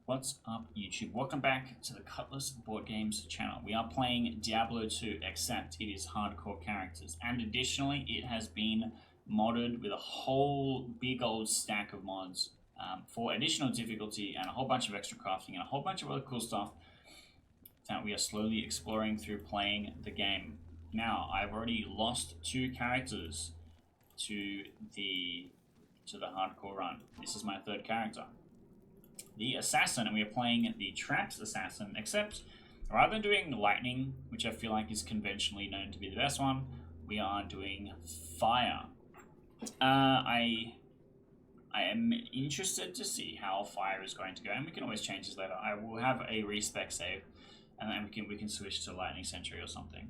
What's up, YouTube? Welcome back to the Cutlass Board Games channel. We are playing Diablo 2, except it is hardcore characters. And additionally, it has been modded with a whole big old stack of mods for additional difficulty and a whole bunch of extra crafting and a whole bunch of other cool stuff that we are slowly exploring through playing the game. Now, I've already lost 2 characters to the hardcore run. This is my 3rd character, the assassin, and we are playing the traps assassin, except rather than doing lightning, which I feel like is conventionally known to be the best one, we are doing fire. I am interested to see how fire is going to go, and we can always change this later. I will have a respec save, and then we can switch to lightning sentry or something.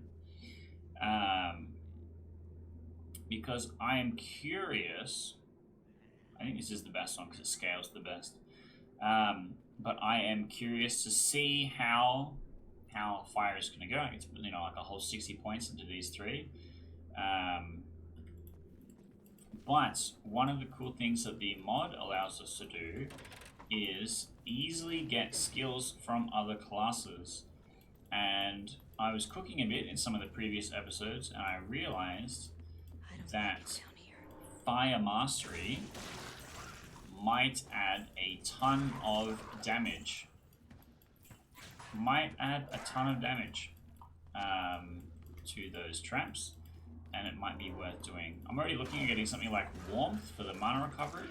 Because I am curious. I think this is the best one because it scales the best. But I am curious to see how fire is going to go. It's like a whole 60 points into these 3. But one of the cool things that the mod allows us to do is easily get skills from other classes. And I was cooking a bit in some of the previous episodes, and I realized that fire mastery might add a ton of damage. To those traps, and it might be worth doing. I'm already looking at getting something like warmth for the mana recovery,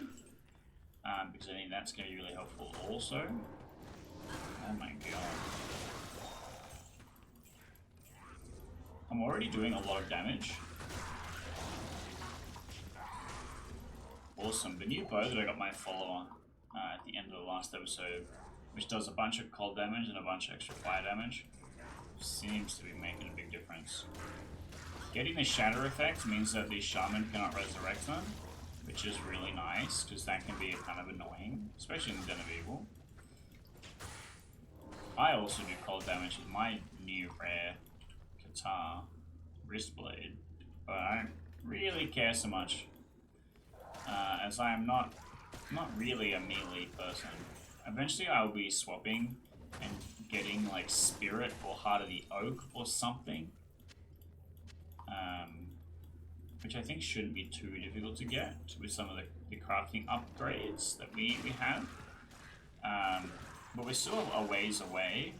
because I think that's going to be really helpful also. Oh my god. I'm already doing a lot of damage. Awesome. The new bow that I got my follower at the end of the last episode, which does a bunch of cold damage and a bunch of extra fire damage, seems to be making a big difference. Getting the shatter effect means that the shaman cannot resurrect them, which is really nice, because that can be kind of annoying, especially in the Den of Evil. I also do cold damage with my new rare Katar wrist blade, but I don't really care so much. As I am not really a melee person. Eventually I will be swapping and getting like Spirit or Heart of the Oak or something. Which I think shouldn't be too difficult to get with some of the crafting upgrades that we have. But we're still a ways away.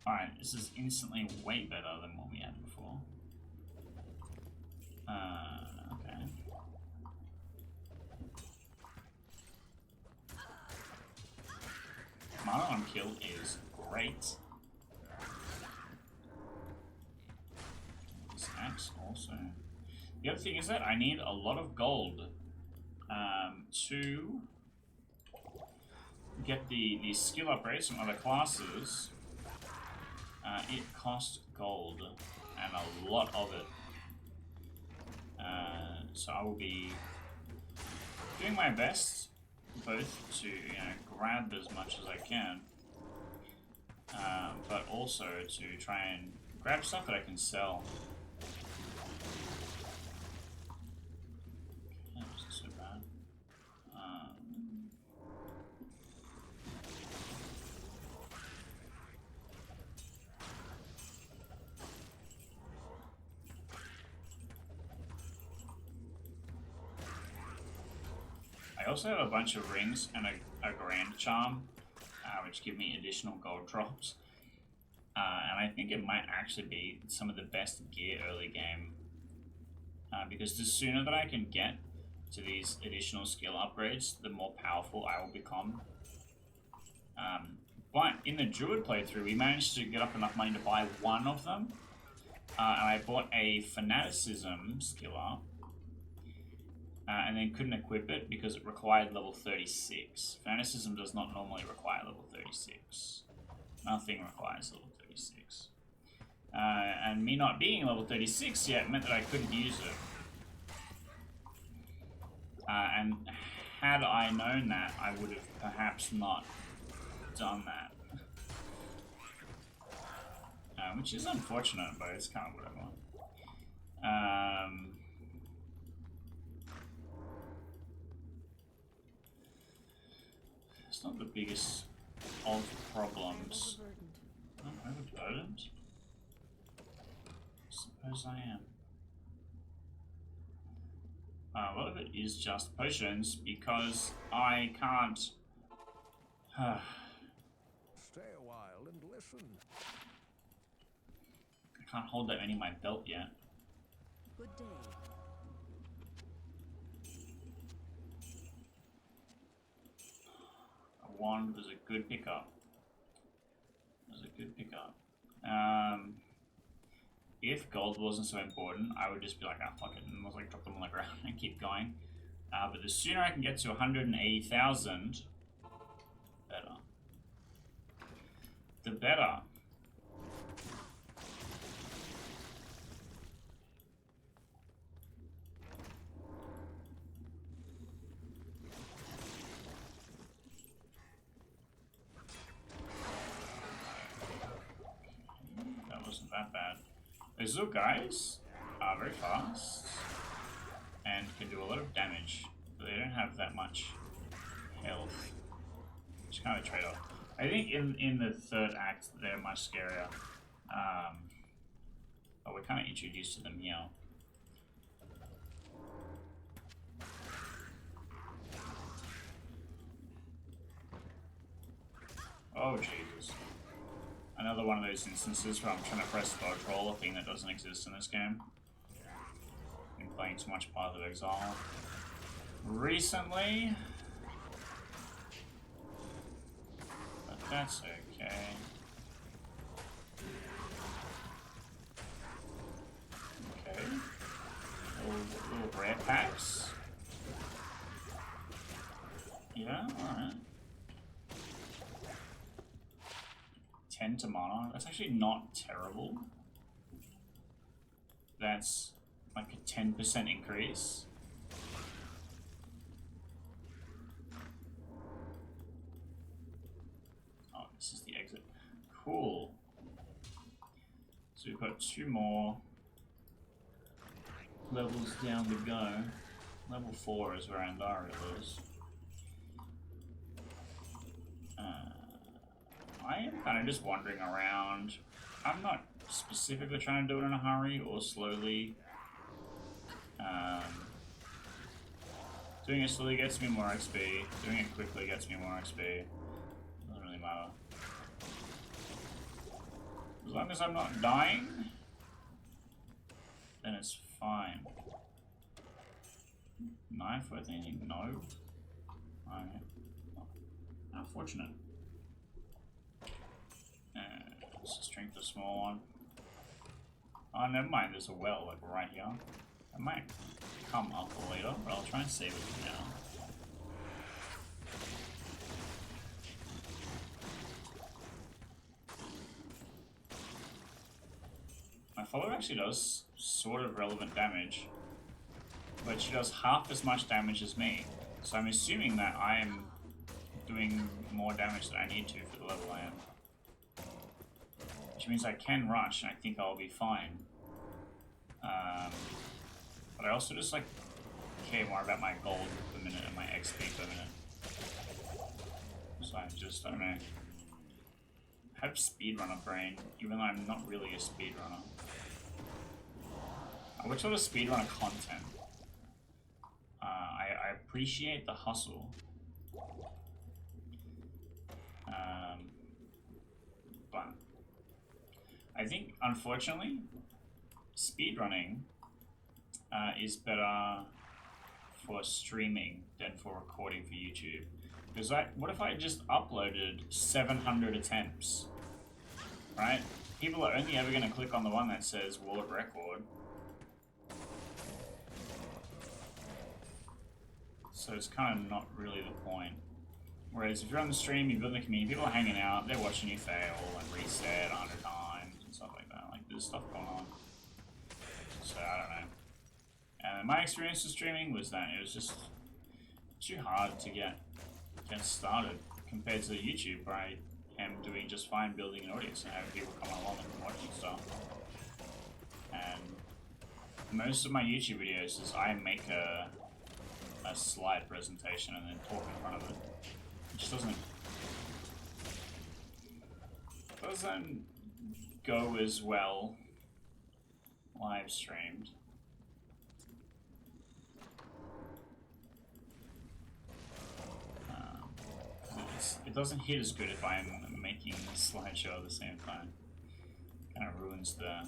Alright, this is instantly way better than what we had before. Okay. Mana on kill is great. This axe also. The other thing is that I need a lot of gold to get the skill upgrades from other classes. It costs gold, and a lot of it. So I will be doing my best both to grab as much as I can, but also to try and grab stuff that I can sell. Okay, this is so bad. I also have a bunch of rings and a grand charm, which give me additional gold drops. And I think it might actually be some of the best gear early game. Because the sooner that I can get to these additional skill upgrades, the more powerful I will become. But in the Druid playthrough, we managed to get up enough money to buy one of them. And I bought a Fanaticism skill up. And then couldn't equip it because it required level 36. Fanaticism does not normally require level 36. Nothing requires level 36. And me not being level 36 yet meant that I couldn't use it. And had I known that, I would have perhaps not done that. Which is unfortunate, but it's kind of what I want. It's not the biggest of problems. I'm overburdened? Suppose I am. A lot of it is just potions because I can't. Stay a while and listen. I can't hold that many in my belt yet. Good day. A wand was a good pickup. If gold wasn't so important, I would just be like, ah, fuck it, and like drop them on the ground and keep going. But the sooner I can get to 180,000, better. The better. That wasn't that bad. Those little guys are very fast and can do a lot of damage, but they don't have that much health. It's kind of a trade-off. I think in the third act they're much scarier, but we're kind of introduced to them here. Oh Jesus. Another one of those instances where I'm trying to press the control, a thing that doesn't exist in this game. Been playing too much Path of Exile recently, but that's okay. Okay. Little rare packs. Yeah, alright. 10 to mana. That's actually not terrible. That's like a 10% increase. Oh, this is the exit. Cool. So we've got 2 more levels down to go. Level 4 is where Andariel is. I am kind of just wandering around. I'm not specifically trying to do it in a hurry or slowly. Doing it slowly gets me more XP. Doing it quickly gets me more XP. Doesn't really matter. As long as I'm not dying, then it's fine. Knife worth anything? No. Okay. Unfortunate. Let's just drink the small one. Oh, never mind, there's a well, like, right here. I might come up later, but I'll try and save it for now. My follower actually does sort of relevant damage, but she does half as much damage as me. So I'm assuming that I am doing more damage than I need to for the level I am. Which means I can rush and I think I'll be fine. But I also just like care more about my gold per minute and my XP per minute. So I don't know. I have speedrunner brain, even though I'm not really a speedrunner. I watch a lot of speedrunner content. I appreciate the hustle. But I think, unfortunately, speedrunning is better for streaming than for recording for YouTube. Because what if I just uploaded 700 attempts, right? People are only ever going to click on the one that says world record. So it's kind of not really the point. Whereas if you're on the stream, you've got the community, people are hanging out, they're watching you fail and reset 100 times and stuff like that. Like, there's stuff going on. So, I don't know. And my experience with streaming was that it was just too hard to get started compared to YouTube, where I am doing just fine building an audience and having people come along and watching stuff. And most of my YouTube videos is I make a slide presentation and then talk in front of it. just doesn't go as well live streamed. It doesn't hit as good if I'm making a slideshow at the same time. Kind of ruins the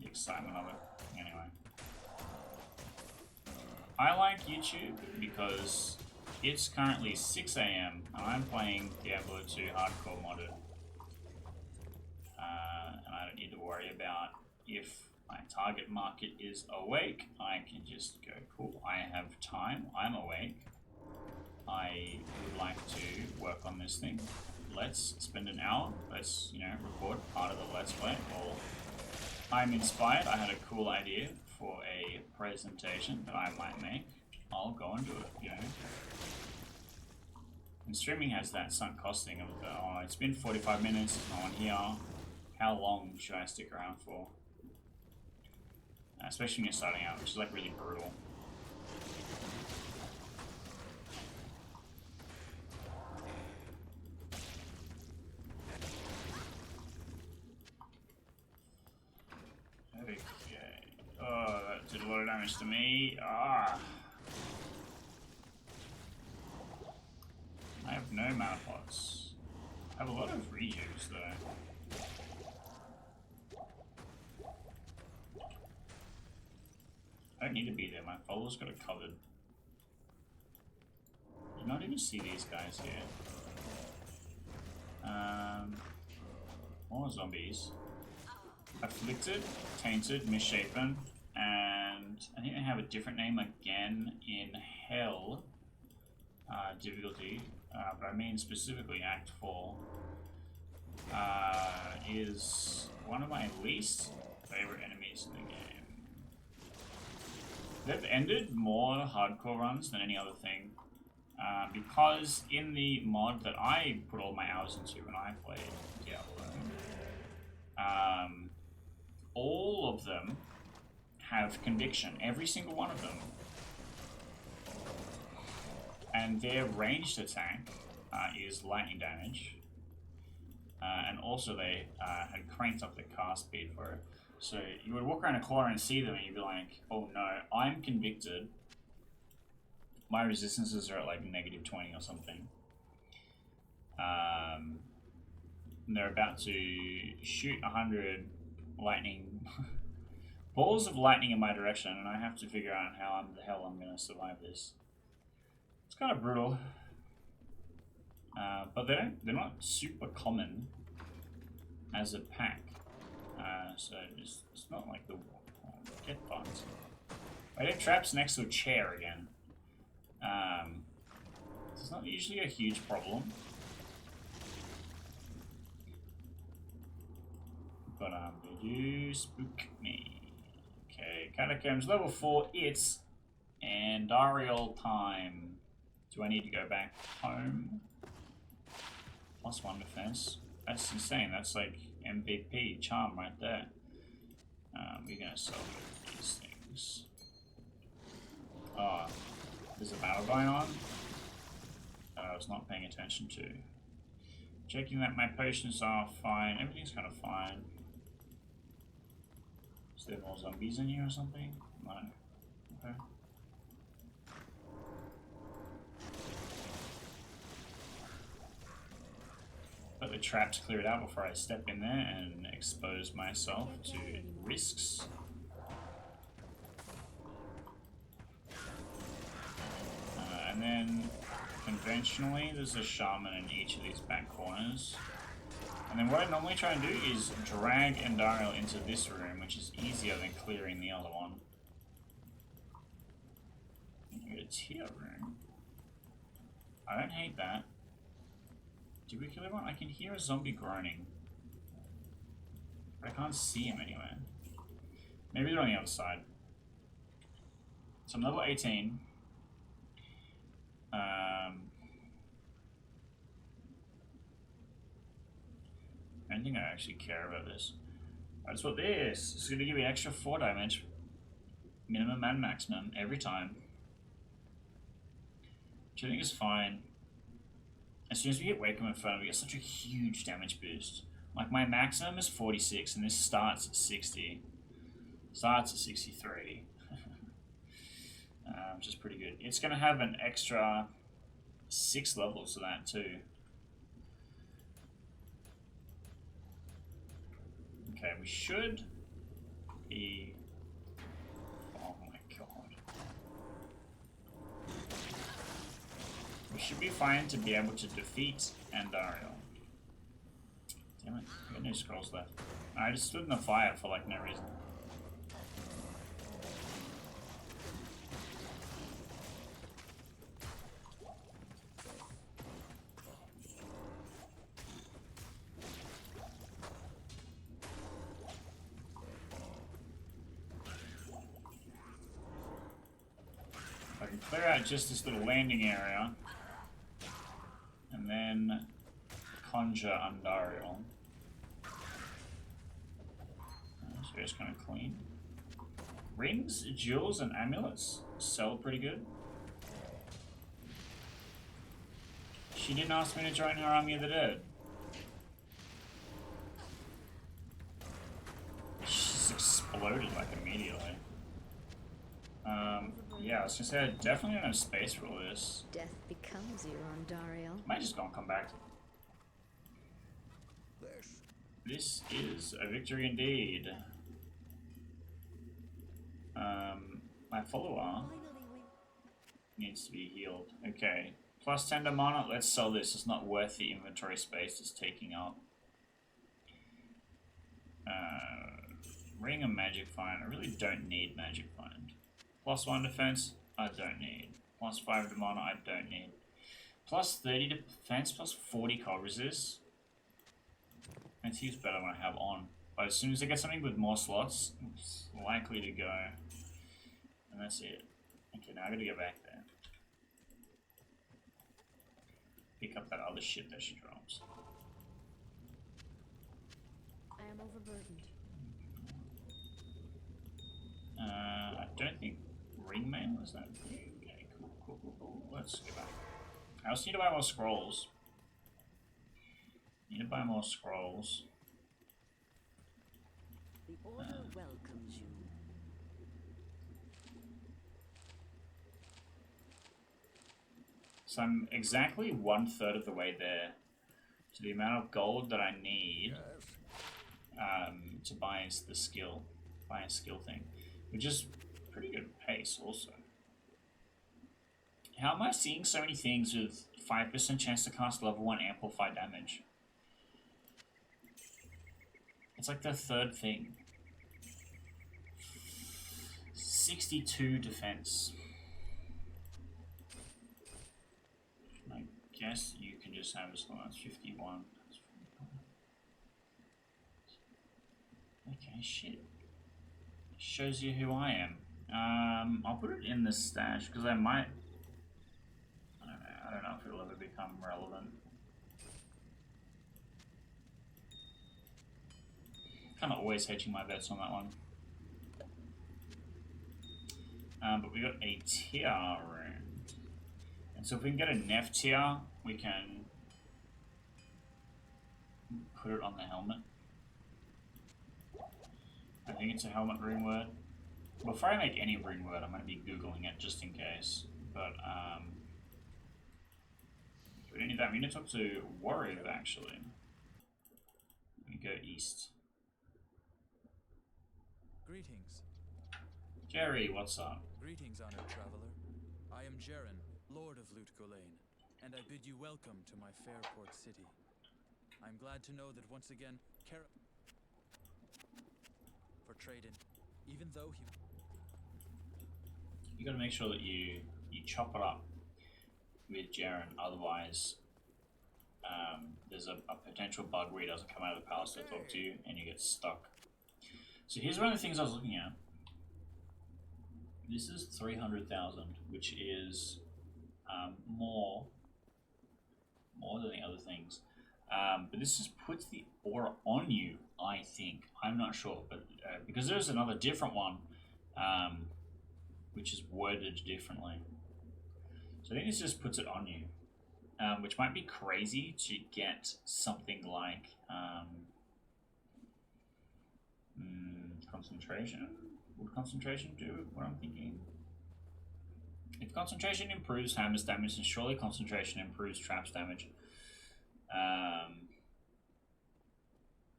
excitement of it. Anyway, I like YouTube because it's currently 6 AM and I'm playing Diablo 2 hardcore modded. And I don't need to worry about if my target market is awake. I can just go, cool, I have time, I'm awake. I would like to work on this thing. Let's spend an hour. Let's, you know, record part of the Let's Play. Or I'm inspired. I had a cool idea for a presentation that I might make. I'll go and do it, you know. And streaming has that sunk cost thing of, oh, it's been 45 minutes, no one here. How long should I stick around for? Especially when you're starting out, which is like really brutal. Okay. Oh, that did a lot of damage to me. Ah. I have no mana pots. I have a lot of rejuves though. I don't need to be there, my followers got it covered. You not even see these guys here. More zombies. Afflicted, Tainted, Misshapen, and I think they have a different name again in Hell difficulty, but I mean specifically Act 4 is one of my least favorite enemies in the game. They've ended more hardcore runs than any other thing, because in the mod that I put all my hours into when I played Diablo, all of them have conviction, every single one of them. And their ranged attack is lightning damage. And also they had cranked up the cast speed for it. So you would walk around a corner and see them and you'd be like, oh no, I'm convicted. My resistances are at like -20 or something. And they're about to shoot 100 lightning balls of lightning in my direction, and I have to figure out how the hell I'm going to survive this. It's kind of brutal, but they're not super common as a pack, so it's not like the get fucked. I did traps next to a chair again. It's not usually a huge problem. But they do spook me. Okay, Catacombs level 4, it's Andariel time. Do I need to go back home? +1 defense. That's insane. That's like MVP charm right there. We're gonna sell these things. Oh, there's a battle going on I was not paying attention to. Checking that my potions are fine. Everything's kind of fine. Is there more zombies in here or something? No. Okay. But the traps cleared out before I step in there and expose myself to risks. And then conventionally there's a shaman in each of these back corners. And then what I normally try and do is drag Andariel into this room, which is easier than clearing the other one. Get a tier room. I don't hate that. Did we kill everyone? I can hear a zombie groaning. But I can't see him anywhere. Maybe they're on the other side. So I'm level 18. I don't think I actually care about this. I just want this. It's going to give me extra 4 damage. Minimum and maximum every time. Which I think is fine. As soon as we hit Wacom Inferno, we get such a huge damage boost. Like, my maximum is 46, and this starts at 60. Starts at 63. Which is pretty good. It's going to have an extra 6 levels of that, too. Okay, we should be... Oh my god. We should be fine to be able to defeat Andariel. Damn it, I got no scrolls left. I just stood in the fire for like no reason. I can clear out just this little landing area and then conjure Andariel. So it's kind of clean. Rings, jewels, and amulets sell pretty good. She didn't ask me to join her army of the dead. She just exploded like immediately. Yeah, I was gonna say I definitely don't have space for all this. Death becomes you, Andariel. Might just go and come back. This. This is a victory indeed. My follower needs to be healed. Okay, plus 10 to mana. Let's sell this. It's not worth the inventory space it's taking up. Ring and Magic Find. I really don't need Magic Find. Plus 1 defense. I don't need. Plus 5 to mana. I don't need. Plus 30 defense. Plus 40 cold resist. It seems better when I have on. But as soon as I get something with more slots, it's likely to go. And that's it. Okay, now I gotta go back there. Pick up that other shit that she drops. I am overburdened. I don't think ring mail is that. Okay, cool. Let's go back. I also need to buy more scrolls. Need to buy more scrolls. The order welcomes you. So I'm exactly 1/3 of the way there to the amount of gold that I need to buy the skill, buy a skill thing, which is pretty good pace also. How am I seeing so many things with 5% chance to cast level 1 amplify damage? It's like the third thing. 62 defense. I guess you can just have as long as 51. Okay, shit. Shows you who I am. I'll put it in the stash because I might. I don't know if it'll ever become relevant. Kind of always hedging my bets on that one. But we got a tier rune. And so if we can get a Nef tier, we can put it on the helmet. I think it's a helmet rune word. Before I make any rune word, I'm going to be Googling it just in case. But, we don't need that. We need to talk to Warrior, actually. Let me go east. Greetings. Jerry, what's up? Greetings, honored traveler. I am Jaren, Lord of Lut Gholein, and I bid you welcome to my fair port city. I'm glad to know that once again, for trade-in, even though he... You gotta make sure that you chop it up with Jaren, otherwise there's a potential bug where he doesn't come out of the palace to talk to you and you get stuck. So here's one of the things I was looking at. This is 300,000, which is more than the other things. But this just puts the aura on you, I think. I'm not sure, but because there's another different one, which is worded differently. So I think this just puts it on you. which might be crazy to get something like concentration. Would concentration do what I'm thinking? If concentration improves hammers damage, then surely concentration improves traps damage.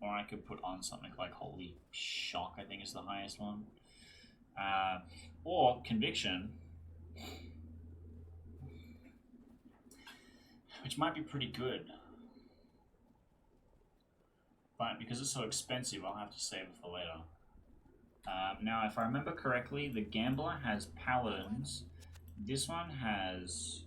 Or I could put on something like Holy Shock, I think is the highest one. Or Conviction, which might be pretty good. But because it's so expensive, I'll have to save it for later. Now, if I remember correctly, the Gambler has Paladins. This one has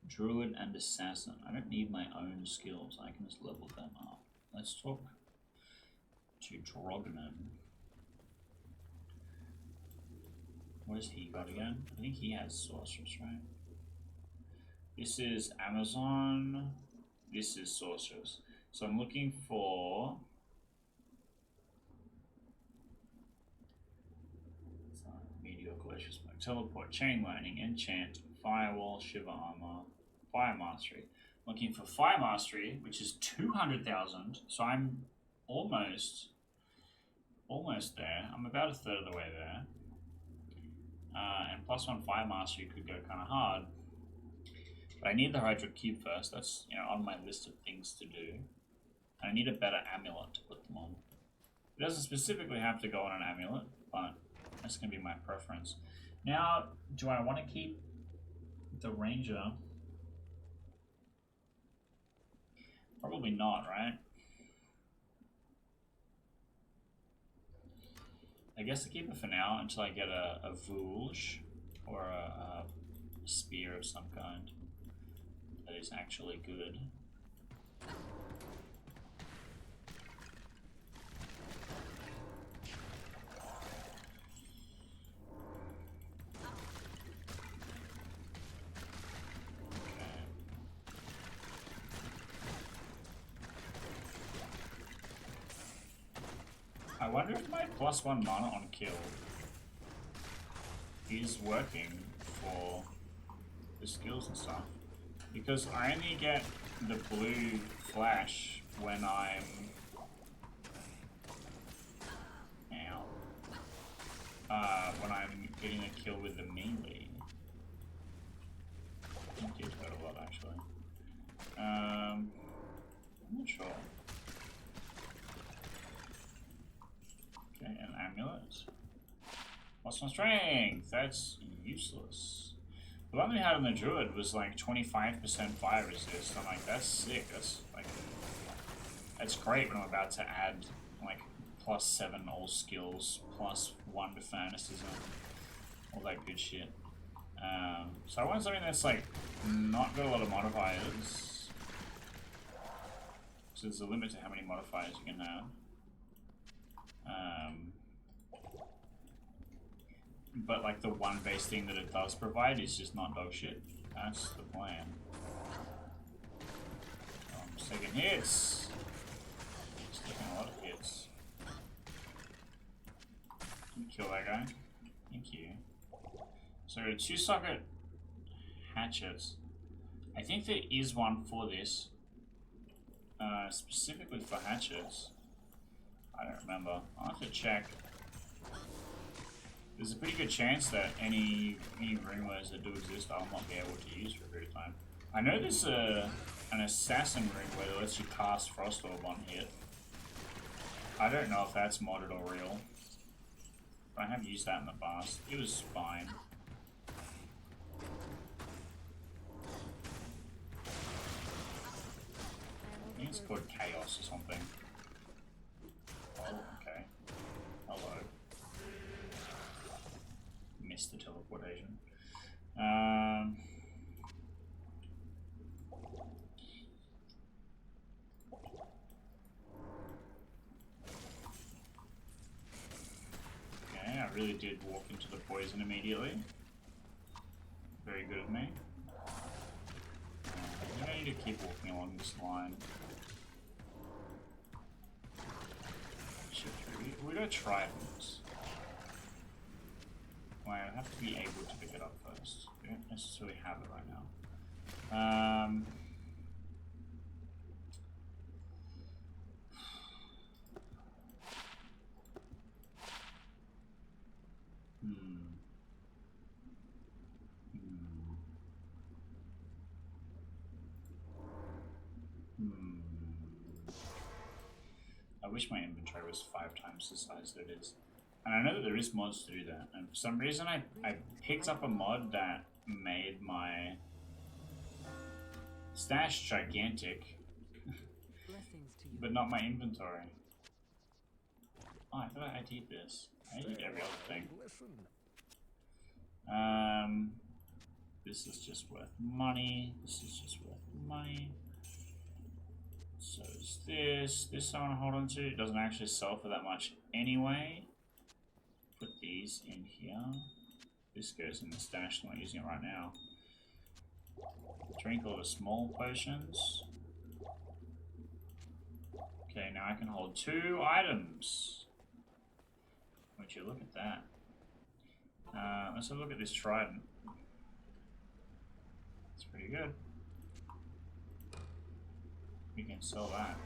Druid and Assassin. I don't need my own skills. I can just level them up. Let's talk to Drogman. What has he got again? I think he has Sorceress, right? This is Amazon. This is Sorceress. So I'm looking for... Meteor, Glacier Smoke, Teleport, Chain Lightning, Enchant, Firewall, Shiver Armor, Fire Mastery. Looking for Fire Mastery, which is 200,000. So I'm almost there. I'm about a third of the way there. And +1 Fire Mastery could go kind of hard. But I need the Hydro Cube first. That's, you know, on my list of things to do. And I need a better amulet to put them on. It doesn't specifically have to go on an amulet, but that's going to be my preference. Now, do I want to keep the Ranger? Probably not, right? I guess I'll keep it for now until I get a Vulge or a spear of some kind that is actually good. I wonder if my +1 mana on kill is working for the skills and stuff. Because I only get the blue flash when I'm... when I'm getting a kill with the melee. I think it's got a lot actually. I'm not sure. Okay, an amulet. +1 strength! That's useless. The one we had on the Druid was like 25% fire resist. I'm like, that's sick. That's like, that's great when I'm about to add like +7 all skills, +1 to fanaticism, all that good shit. So I want something that's like not got a lot of modifiers. So there's a limit to how many modifiers you can have. But like the one base thing that it does provide is just not dog shit. That's the plan. Just taking hits. Just taking a lot of hits. Kill that guy. Thank you. So 2-socket hatchets. I think there is one for this. Specifically for hatchets. I don't remember. I'll have to check. There's a pretty good chance that any rune words that do exist I'll not be able to use for a period of time. I know there's an assassin rune word that lets you cast Frost Orb on hit. I don't know if that's modded or real. But I have used that in the past. It was fine. I think it's called Chaos or something. Oh, okay. Hello. Missed the teleportation. Okay, I really did walk into the poison immediately. Very good of me. I think I need to keep walking along this line. We got Tritons. Well, I have to be able to pick it up first. We don't necessarily have it right now. I wish my inventory was 5 times the size that it is. And I know that there is mods to do that. And for some reason I picked up a mod that made my stash gigantic, but not my inventory. Oh, I thought I did this. I did every other thing. This is just worth money. This is just worth money. So is this. This I want to hold on to. It doesn't actually sell for that much anyway. Put these in here. This goes in the stash. I'm not using it right now. Drink all the small potions. Okay, now I can hold 2 items. Would you look at that? Let's have a look at this trident. It's pretty good. We can sell that.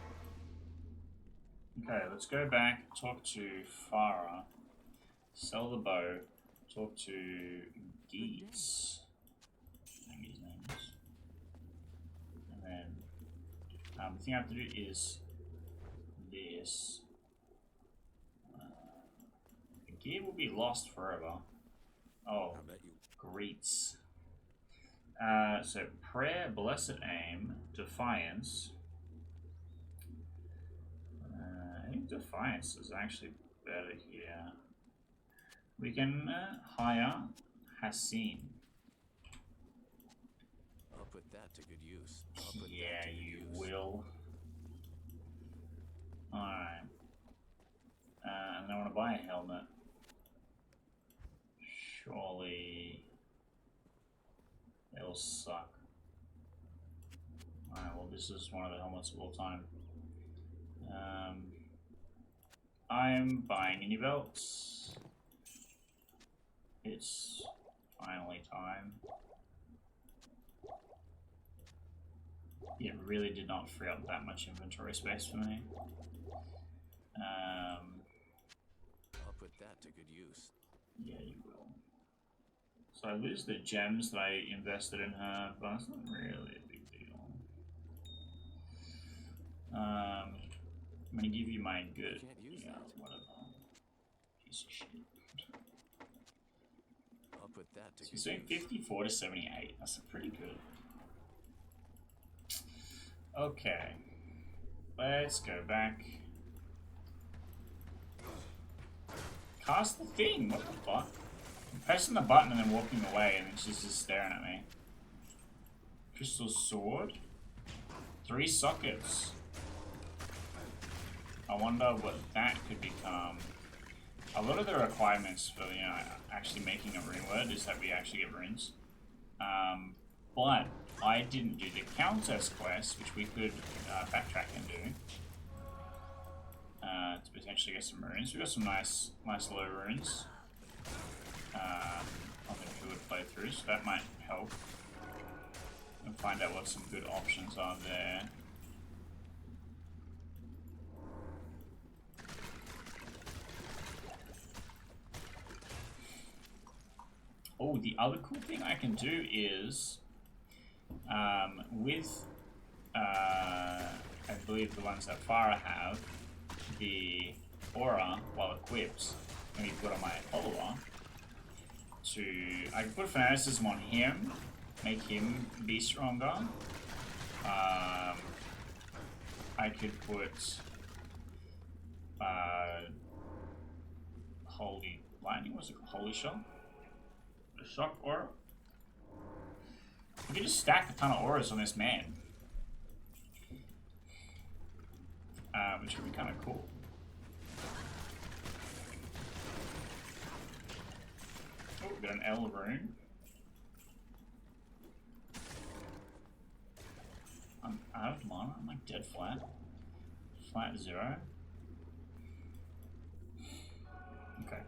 Okay, let's go back, talk to Farah, sell the bow, talk to Geese. I think his name is. And then the thing I have to do is this. The gear will be lost forever. Oh, greets. So prayer, blessed aim, defiance. I think defiance is actually better here. We can hire Hassin. I'll put that to good use. Yeah, you will. Alright. And I want to buy a helmet. Surely it'll suck. Alright, well this is one of the helmets of all time. I'm buying any belts. It's finally time. It really did not free up that much inventory space for me. I'll put that to good use. Yeah, you will. So I lose the gems that I invested in her, but it's not really a big deal. I'm gonna give you my good. Can't use that. Whatever. Piece of shit. I'll put that to So good he's doing use. 54 to 78. That's pretty good. Okay. Let's go back. Cast the thing. What the fuck? I'm pressing the button and then walking away, and then she's just staring at me. Crystal sword. 3 sockets. I wonder what that could become. A lot of the requirements for, you know, actually making a rune word is that we actually get runes. But I didn't do the countess quest, which we could backtrack and do. To potentially get some runes. We got some nice low runes on the good playthrough, so that might help. And find out what some good options are there. Oh, the other cool thing I can do is with I believe the ones that Farah have, the aura while equipped, let me put on my follower. I can put fanaticism on him, make him be stronger. I could put holy lightning, what's it called? Holy shot? The shock aura? We could just stack a ton of auras on this man. Which would be kind of cool. Oh, we got an L rune. I'm out of mana. I'm like dead flat. Flat 0. Okay.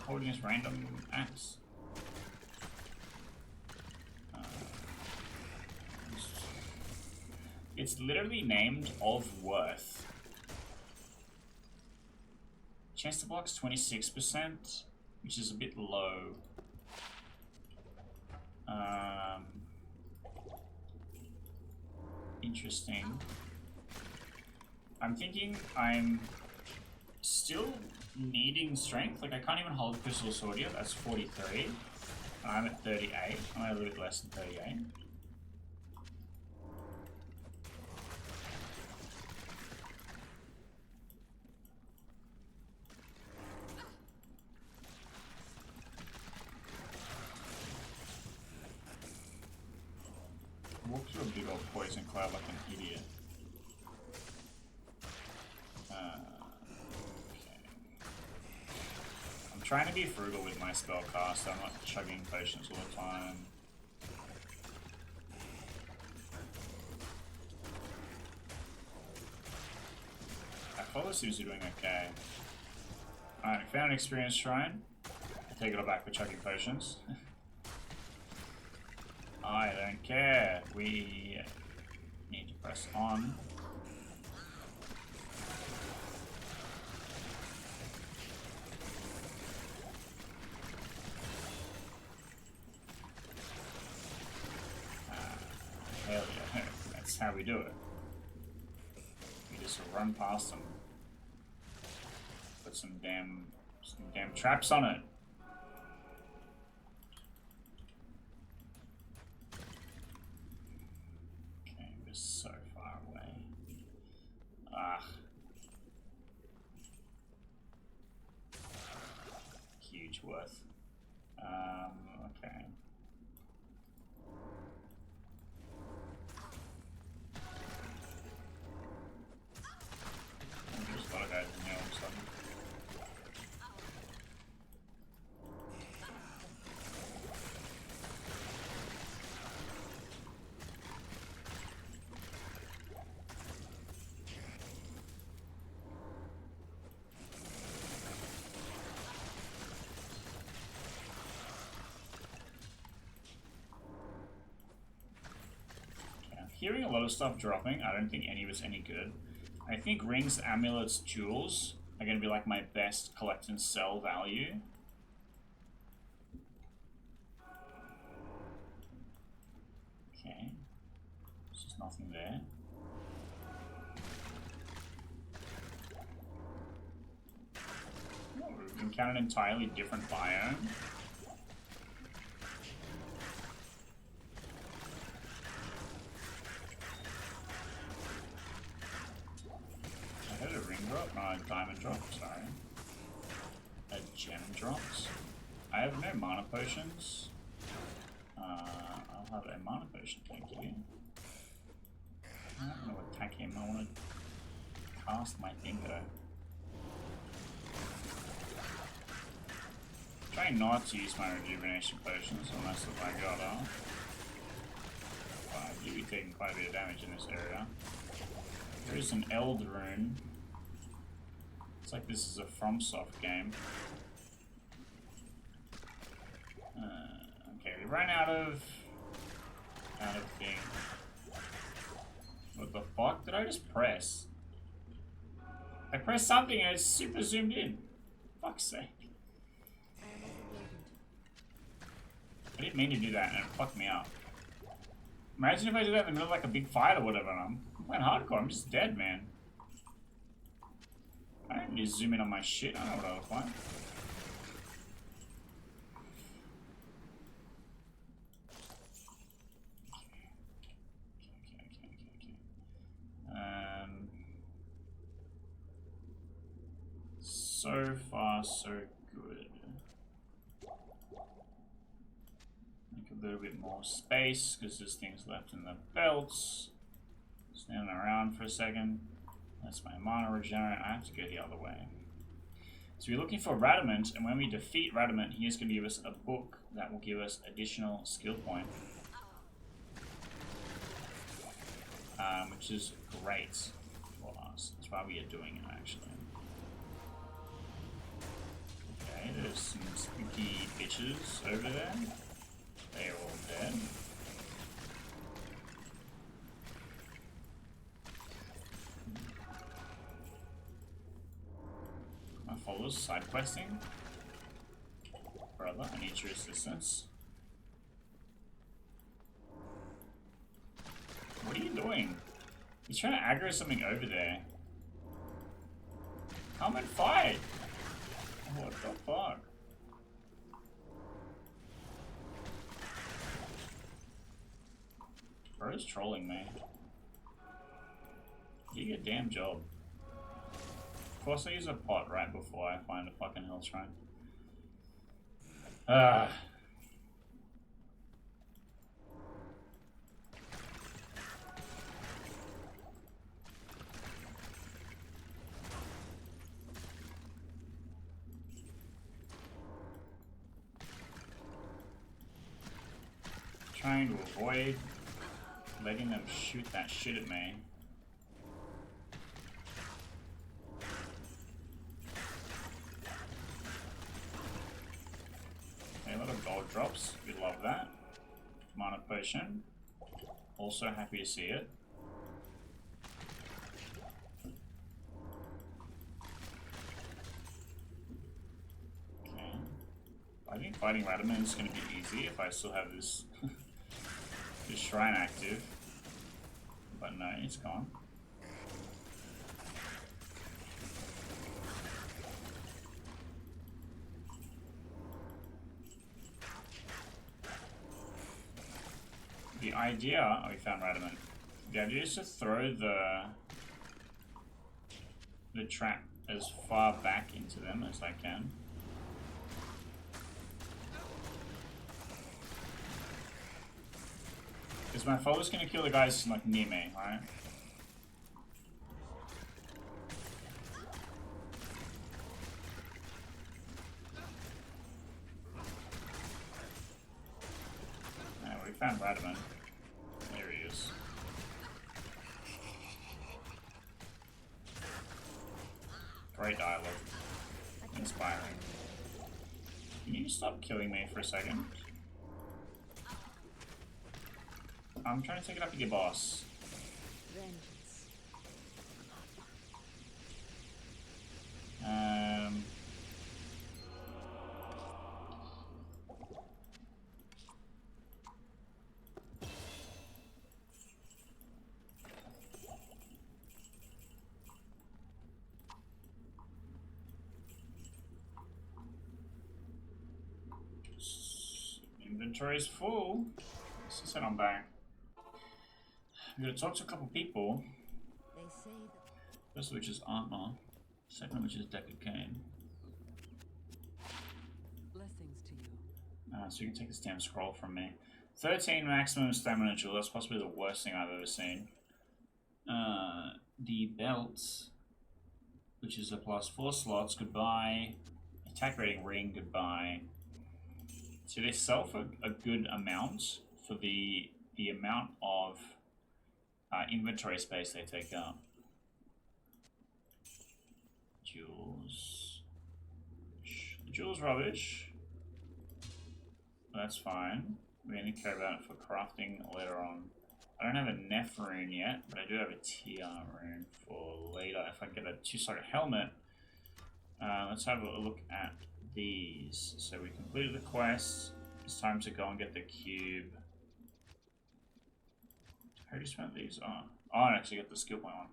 holding this random axe. It's literally named of worth. Chance to block's 26%, which is a bit low. Interesting. I'm thinking I'm still needing strength. Like, I can't even hold Crystal Sword yet. That's 43. I'm at 38. I'm at a little bit less than 38. Walk through a big old poison cloud like an idiot. Okay. I'm trying to be frugal with my spell cast, so I'm not chugging potions all the time. Apollo seems to be doing okay. Alright, found an experience shrine. I take it all back for chugging potions. I don't care. We need to press on. Hell yeah, that's how we do it. We just run past them. Put some damn traps on it. So far away. Ah. Huge worth. Okay. There's a lot of guys in here all of a sudden. Hearing a lot of stuff dropping, I don't think any of it's any good. I think rings, amulets, jewels are going to be like my best collect and sell value. Okay. There's just nothing there. Oh, we've encountered an entirely different biome. Diamond drop, sorry. A gem drops. I have no mana potions. I'll have a mana potion, thank you. I don't know what attack him. I want to cast my finger. Try not to use my rejuvenation potions unless if I got off. You'll be taking quite a bit of damage in this area. There is an Eld rune. It's like this is a FromSoft game. Okay, we ran out of thing. What the fuck did I just press? I pressed something and it's super zoomed in. Fuck's sake. I didn't mean to do that and it fucked me up. Imagine if I did that in the middle of like a big fight or whatever and I'm playing hardcore, I'm just dead, man. I don't need to zoom in on my shit, I know what I look like. So far, so good. Make a little bit more space, because there's things left in the belts. Standing around for a second. That's my mana regenerate. I have to go the other way. So we're looking for Radamant, and when we defeat Radamant, he's going to give us a book that will give us additional skill point. Which is great for us. That's why we are doing it, actually. Okay, there's some spooky bitches over there. They're all dead. My followers side questing. Brother, I need your assistance. What are you doing? He's trying to aggro something over there. Come and fight! What the fuck? Bro's trolling me. Do your damn job. Of course I use a pot right before I find a fucking hell shrine. Trying to avoid letting them shoot that shit at me. Okay, a lot of gold drops. We love that. Mana potion. Also happy to see it. Okay. I think fighting Radaman is going to be easy if I still have this this shrine active. But no, it's gone. The idea, oh, we found Radaman. The idea is to throw the trap as far back into them as I can. Because my follow's gonna kill the guys like near me, right? We found Radaman. There he is. Great dialogue. Inspiring. Can you stop killing me for a second? I'm trying to take it up with your boss. Vengeance. Inventory's full. Let's just head on back. I'm gonna talk to a couple people. They say that First of which is armor. Second of which is deck of cane. Blessings to you. So you can take this damn scroll from me. 13 maximum stamina jewel. That's possibly the worst thing I've ever seen. The belt, which is a +4 slots. Goodbye. Attack rating ring. Goodbye. So they sell for a good amount for the amount of inventory space they take up. Jewels. The jewels rubbish. That's fine. We only care about it for crafting later on. I don't have a Neph rune yet, but I do have a TR rune for later. If I get a two-sided helmet, let's have a look at these. So we completed the quest. It's time to go and get the cube. How do you spend these? Oh, I actually got the skill point on.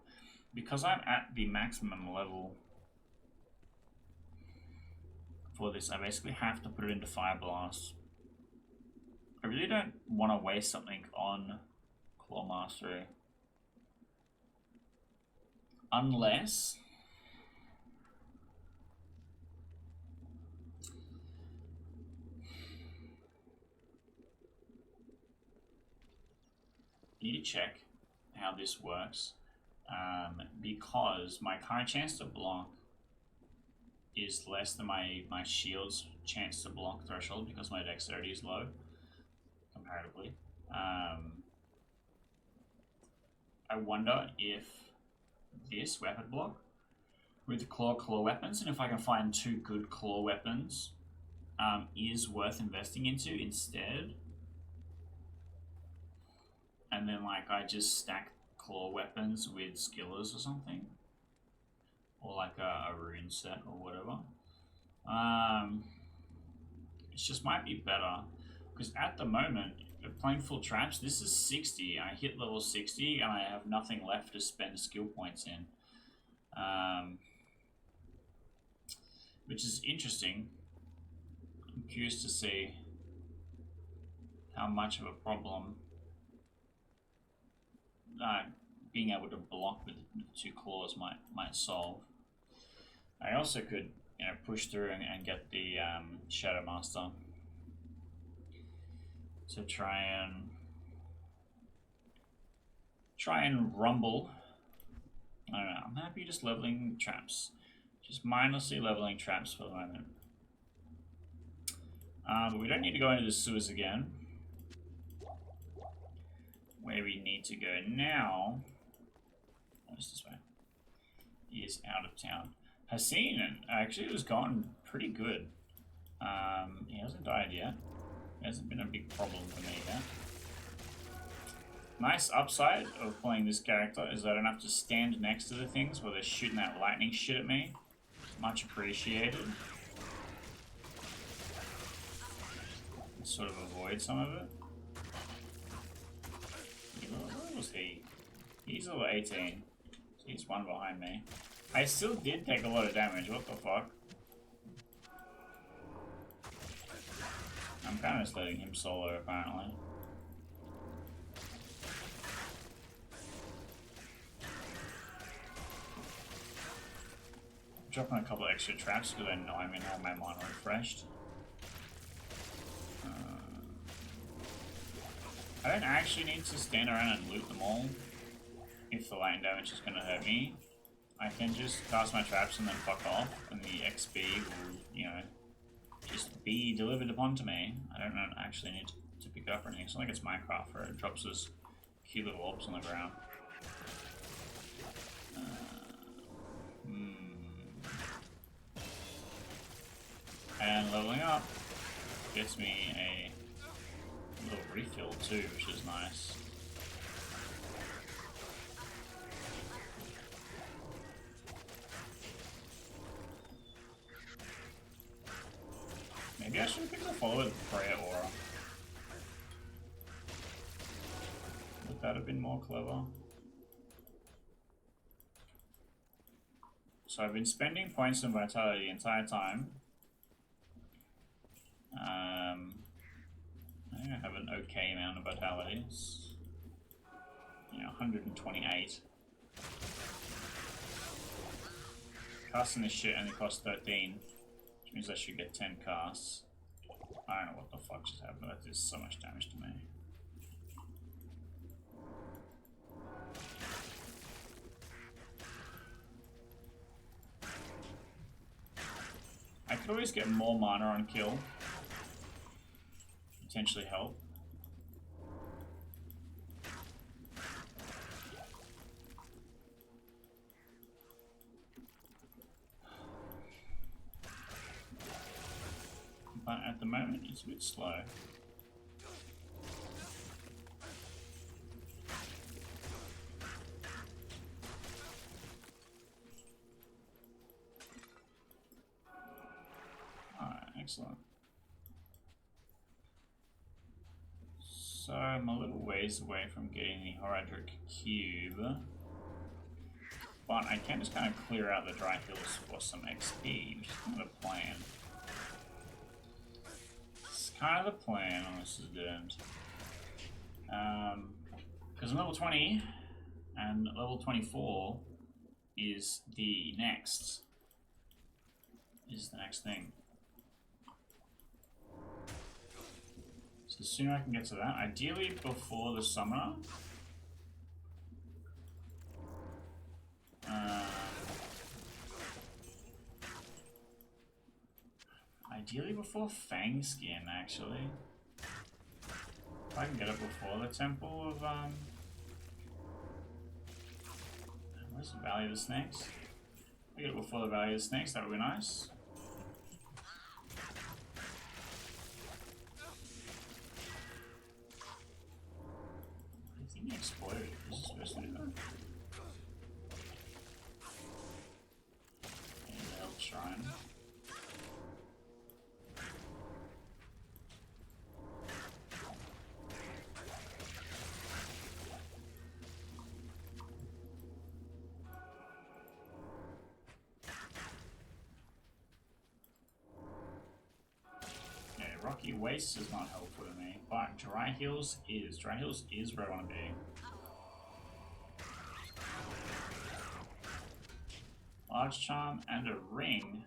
Because I'm at the maximum level for this, I basically have to put it into Fire Blast. I really don't want to waste something on Claw Mastery. Unless I need to check how this works, because my current chance to block is less than my shield's chance to block threshold because my dexterity is low comparatively. I wonder if this weapon block with claw weapons, and if I can find two good claw weapons is worth investing into instead. And then like I just stack claw weapons with skillers or something. Or like a rune set or whatever. It just might be better. Because at the moment, playing full traps, this is 60. I hit level 60 and I have nothing left to spend skill points in. Which is interesting. I'm curious to see how much of a problem being able to block with 2 claws might solve. I also could, you know, push through and get the Shadow Master to try and rumble. I don't know. I'm happy just leveling traps, just mindlessly leveling traps for the moment. But we don't need to go into the sewers again. Where we need to go now, what's this way, is out of town. Hassan actually was gone pretty good. He hasn't died yet. It hasn't been a big problem for me yet. Nice upside of playing this character is that I don't have to stand next to the things where they're shooting that lightning shit at me. Much appreciated. Sort of avoid some of it. Where was he? He's level 18. So he's one behind me. I still did take a lot of damage. What the fuck? I'm kind of just letting him solo apparently. Dropping a couple extra traps because I know I'm going to have my mana refreshed. I don't actually need to stand around and loot them all if the lightning damage is going to hurt me. I can just cast my traps and then fuck off, and the XP will, you know, just be delivered upon to me. I don't actually need to pick it up or anything. It's not like it's Minecraft where it drops those cute little orbs on the ground. And leveling up gets me a little refill too, which is nice. Maybe I should have picked the follow with Prayer Aura. Would that have been more clever? So I've been spending points in Vitality the entire time. I think I have an okay amount of Vitality. It's, you know, 128. Casting this shit only costs 13, which means I should get 10 casts. I don't know what the fuck just happened, but that did so much damage to me. I could always get more mana on kill. Potentially help. But at the moment, it's a bit slow. Alright, excellent. So I'm a little ways away from getting the Horadric Cube. But I can just kind of clear out the dry hills for some XP, which is kind of the plan. It's kind of the plan, oh, this is dead. Because I'm level 20, and level 24 is the next thing. So the sooner I can get to that, ideally before the summoner. Ideally before Fang Skin, actually. If I can get it before the Temple of, where's the Valley of the Snakes? If I get it before the Valley of the Snakes, that would be nice. Explode. Is it supposed to do that? And the Elf Shrine. Rocky Wastes is not helpful to me, but Dry Hills is. Dry Hills is where I want to be. Large Charm and a ring.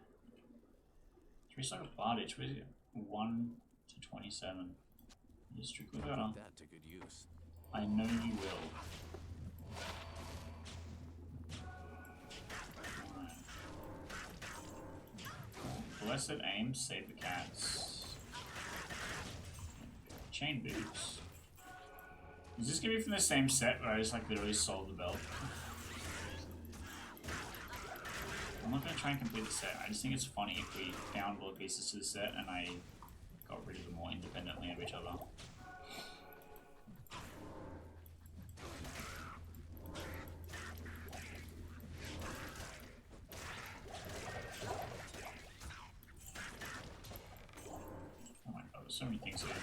3 Stock of Bardage. What is it? 1 to 27. Is strictly better. Put that to good use. I know you will. Right. Blessed Aim, save the cats. Chain boots. Is this gonna be from the same set where I just like literally sold the belt? I'm not gonna try and complete the set. I just think it's funny if we found all the pieces to the set and I got rid of them all independently of each other. Oh my god, there's so many things here.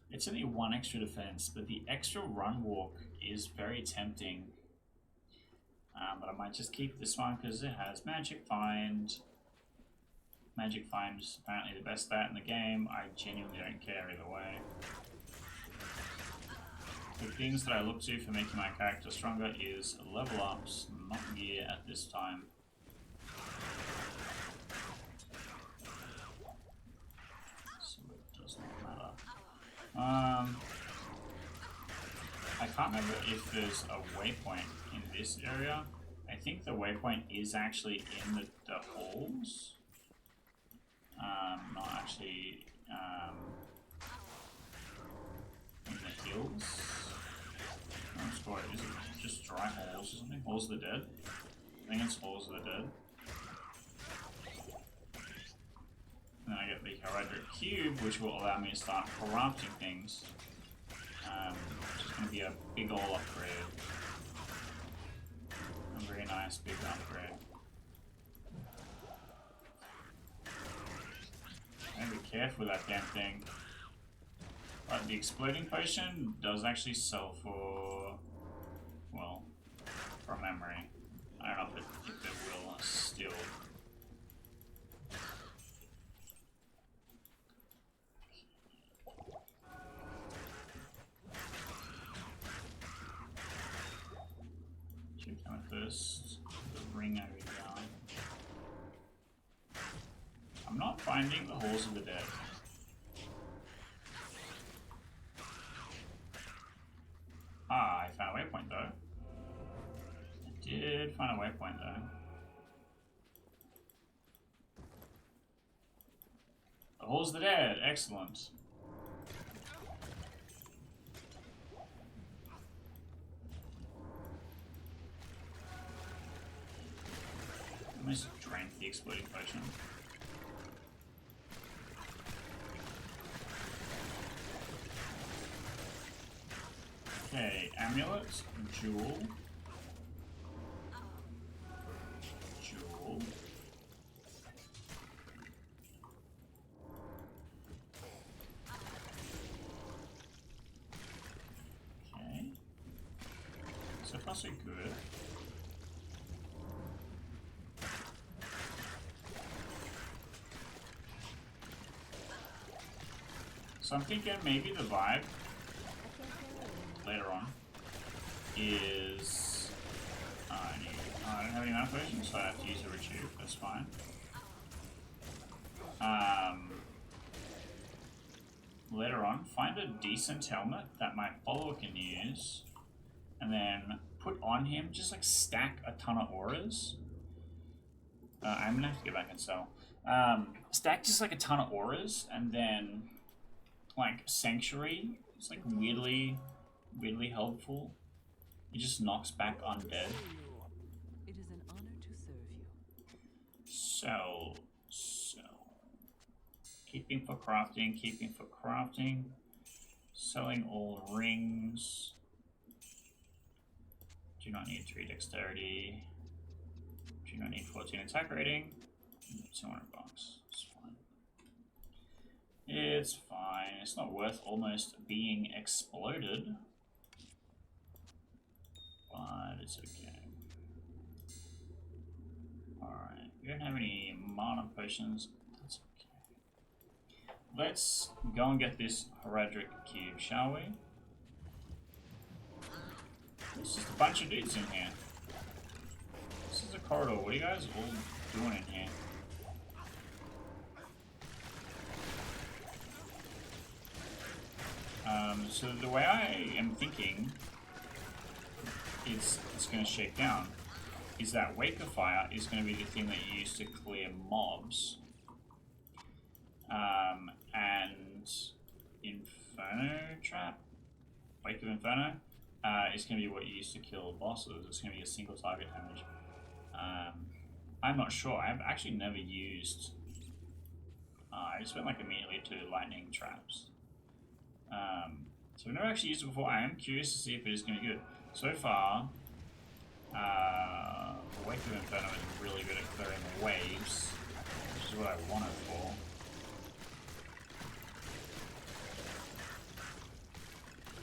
It's only 1 extra defense, but the extra run walk is very tempting. But I might just keep this one because it has Magic Find. Magic Find is apparently the best stat in the game. I genuinely don't care either way. The things that I look to for making my character stronger is level ups, not gear at this time. So it does not matter. I can't remember if there's a waypoint in this area. I think the waypoint is actually in the halls. Not actually in the hills. I'm sorry, is it just dry halls or something? Halls of the Dead? I think it's Halls of the Dead. And then I get the Heraldric Cube, which will allow me to start crafting things. Which is going to be a big ol' upgrade. A very nice big upgrade. Gotta be careful with that damn thing. But the Exploding Potion does actually sell for, well, from memory. I don't know if it will still. Should come first. The ring over down. I'm not finding the Halls of the Dead. Ah, I found a waypoint though. I did find a waypoint though. The Halls of the Dead, excellent. Let me just drink the Exploding Potion. Okay, Amulet, Jewel. Jewel. Okay. So far so good. So I'm thinking maybe the vibe later on is I don't have any mana potions, so I have to use a rejuve. That's fine. Later on, find a decent helmet that my follower can use, and then put on him, just like stack a ton of auras. I'm gonna have to go back and sell. Stack just like a ton of auras, and then like Sanctuary It's like weirdly helpful. It just knocks back undead. It is an honor to serve you. So keeping for crafting, selling all rings. Do not need 3 dexterity. Do not need 14 attack rating. 200 bucks. It's fine. It's fine. It's not worth almost being exploded. But it's okay. Alright. We don't have any mana potions. That's okay. Let's go and get this Heraldric cube, shall we? There's just a bunch of dudes in here. This is a corridor. What are you guys all doing in here? So the way I am thinking it's going to shake down is that Wake of Fire is going to be the thing that you use to clear mobs. And Inferno Trap? Wake of Inferno? Is going to be what you use to kill bosses. It's going to be a single target damage. I'm not sure. I've actually never used... I just went like immediately to lightning traps. So I've never actually used it before. I am curious to see if it is going to be good. So far, Wake of Inferno is really good at clearing waves, which is what I want it for.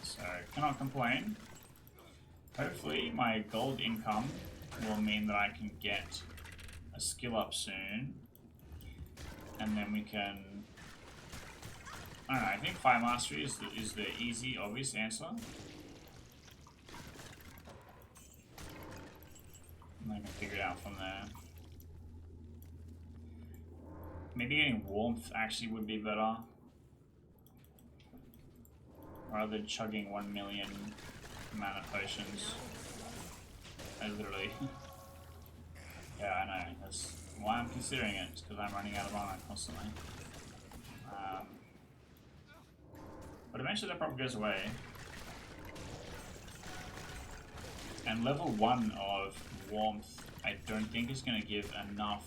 So, cannot complain. Hopefully my gold income will mean that I can get a skill up soon. And then we can... I don't know, I think Fire Mastery is the easy, obvious answer. And I can figure it out from there. Maybe getting Warmth actually would be better. Rather than chugging 1 million mana potions. I literally... yeah, I know. That's why I'm considering it. It's because I'm running out of mana constantly. But eventually that problem goes away. And level 1 of Warmth, I don't think is going to give enough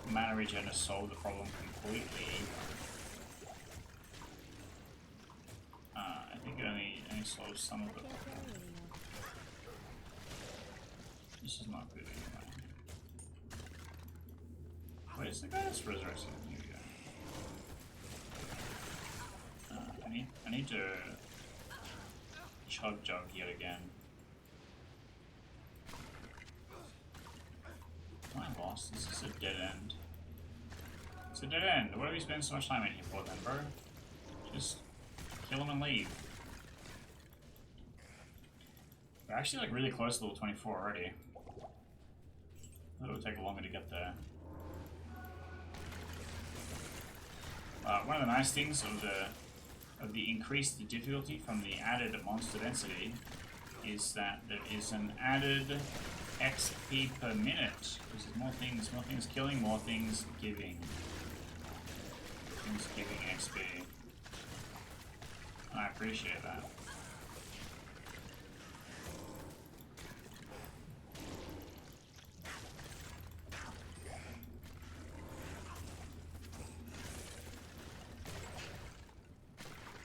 mana regen to solve the problem completely. I think it only solves some of the problem. This is not good anyway. Where's the guy that's resurrecting? Here we go. I need to chug jug yet again. Am I lost? This is a dead end. It's a dead end. What have you spent so much time in here for then, bro? Just kill him and leave. We're actually like really close to level 24 already. I thought it would take longer to get there. One of the nice things of the increased difficulty from the added monster density is that there is an added XP per minute. This is more things killing, more things giving. Things giving XP. And I appreciate that.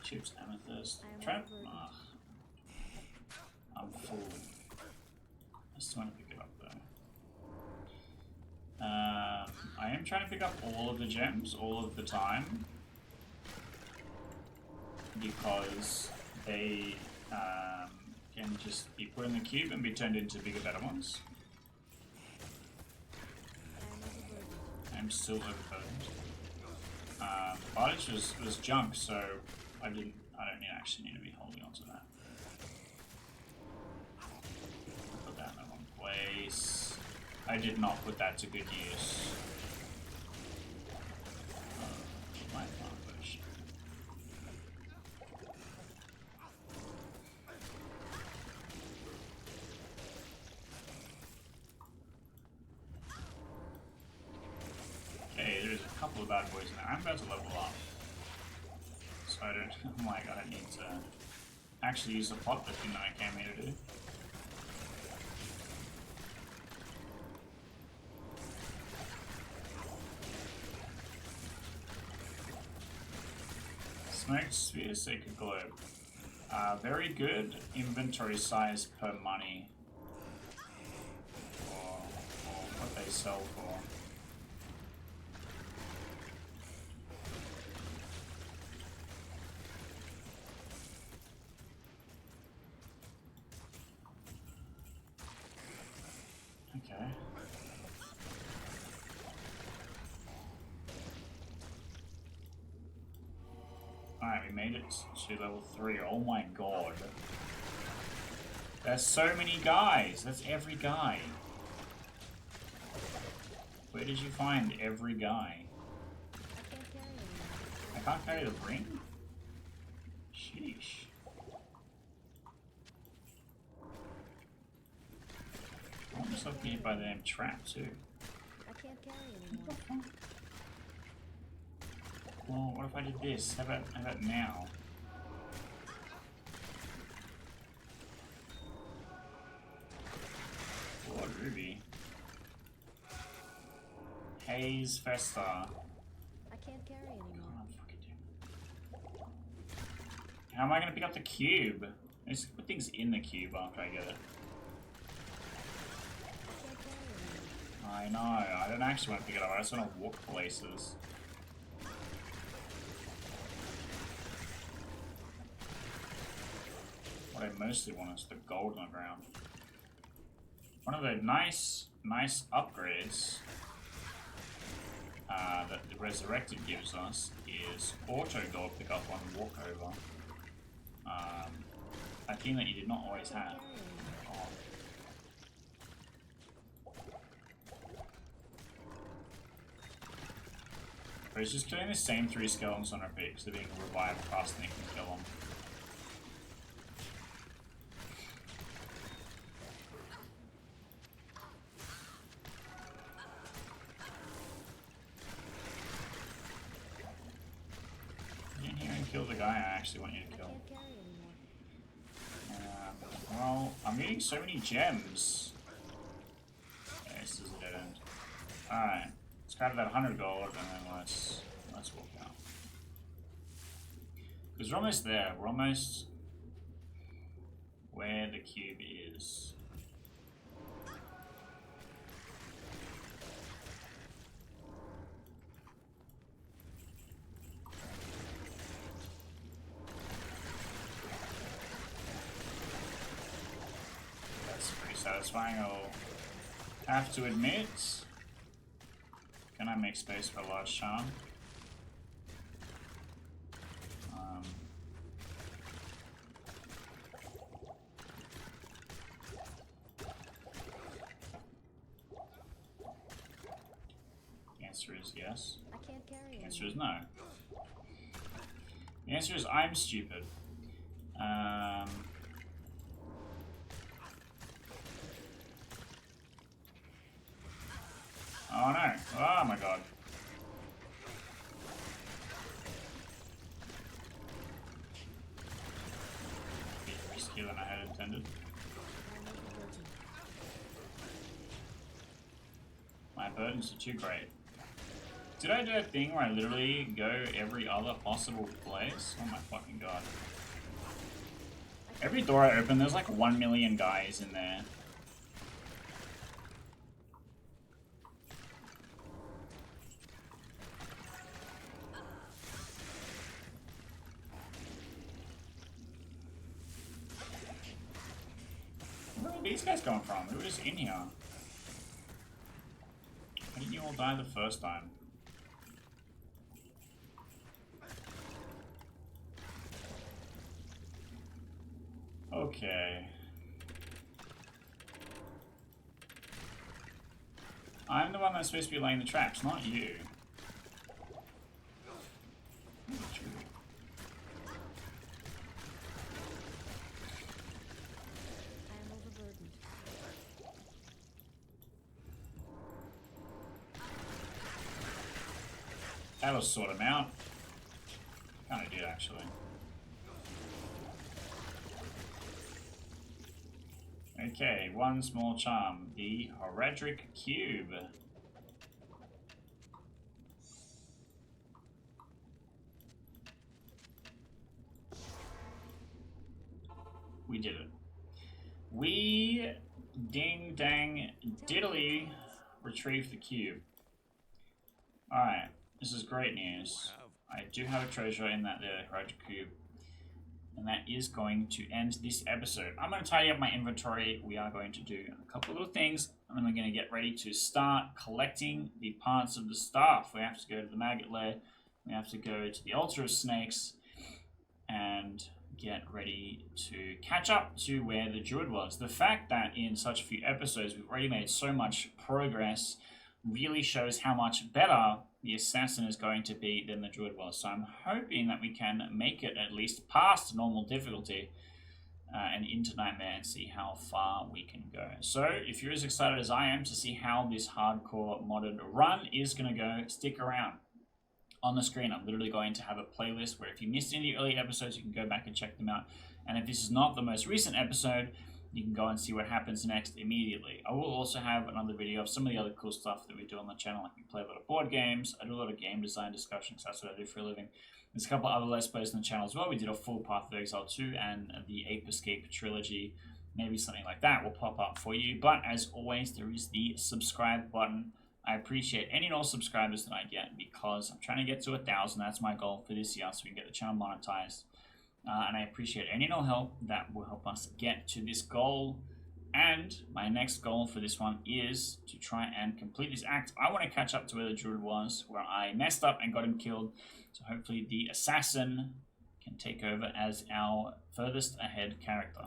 Chips amethyst. Trap. Ugh. I'm full. I still want to pick it up though. I am trying to pick up all of the gems all of the time because they can just be put in the cube and be turned into bigger, better ones. I'm still overburdened. Bondage was junk, so I don't actually need to be holding on to that. Put that in the wrong place. I did not put that to good use. My bush. Okay, there's a couple of bad boys in there. I'm about to level up. So I don't, I'm like, I don't need to actually use the plot lifting that I came here to do. Smoked Sphere, Sacred Globe. Very good inventory size per money. Or what they sell for. Okay. Alright, we made it to level 3. Oh my god. There's so many guys. That's every guy. Where did you find every guy? I can't carry the ring? Sheesh. I'm almost looking hit by the damn trap too. I can't carry anymore. Well, what if I did this? How about now? Lord Ruby. Haze Festa. I can't carry anymore. Oh, fucking damn. How am I gonna pick up the cube? Let's put things in the cube after I get it. I can't carry anymore. I know, I don't actually want to pick it up, I just want to walk places. What I mostly want is the gold on the ground. One of the nice upgrades that the Resurrected gives us is auto gold pickup on walkover. A thing that you did not always have. Oh. But it's just killing the same 3 skeletons on repeat because they're being revived faster than you can kill them. Get in here and kill the guy I actually want you to kill. I can't carry anymore. Well, I'm getting so many gems. Yeah, this is a dead end. Alright. Let's grab that 100 gold and then let's walk out. Because we're almost there. We're almost where the cube is. That's pretty satisfying, I'll have to admit. Can I make space for a large charm? The answer is yes. I can't carry The anymore. answer is no. The answer is I'm stupid. Oh no. Oh my god. Bit riskier than I had intended. My burdens are too great. Did I do a thing where I literally go every other possible place? Oh my fucking god. Every door I open, there's like 1 million guys in there. Where are these guys coming from? They were just in here. How didn't you all die the first time? Okay. I'm the one that's supposed to be laying the traps, not you. I am overburdened. That'll sort him out. Kind of did, actually. Okay, one small charm. The Horadric Cube. We did it. We ding dang diddly retrieved the cube. Alright, this is great news. I do have a treasure in that Horadric Cube. And that is going to end this episode. I'm going to tidy up my inventory. We are going to do a couple little things. And then we're going to get ready to start collecting the parts of the staff. We have to go to the maggot lair. We have to go to the altar of snakes. And get ready to catch up to where the druid was. The fact that in such few episodes we've already made so much progress really shows how much better the assassin is going to be than the druid was. So I'm hoping that we can make it at least past normal difficulty and into Nightmare and see how far we can go. So if you're as excited as I am to see how this hardcore modded run is going to go, stick around. On the screen, I'm literally going to have a playlist where if you missed any early episodes, you can go back and check them out. And if this is not the most recent episode, you can go and see what happens next immediately. I will also have another video of some of the other cool stuff that we do on the channel. Like we play a lot of board games. I do a lot of game design discussions. That's what I do for a living. There's a couple of other Let's Plays on the channel as well. We did a full Path of Exile 2 and the Ape Escape trilogy. Maybe something like that will pop up for you. But as always, there is the subscribe button. I appreciate any and all subscribers that I get because I'm trying to get to 1,000. That's my goal for this year so we can get the channel monetized. And I appreciate any and all help that will help us get to this goal. And my next goal for this one is to try and complete this act. I want to catch up to where the druid was, where I messed up and got him killed. So hopefully the assassin can take over as our furthest ahead character.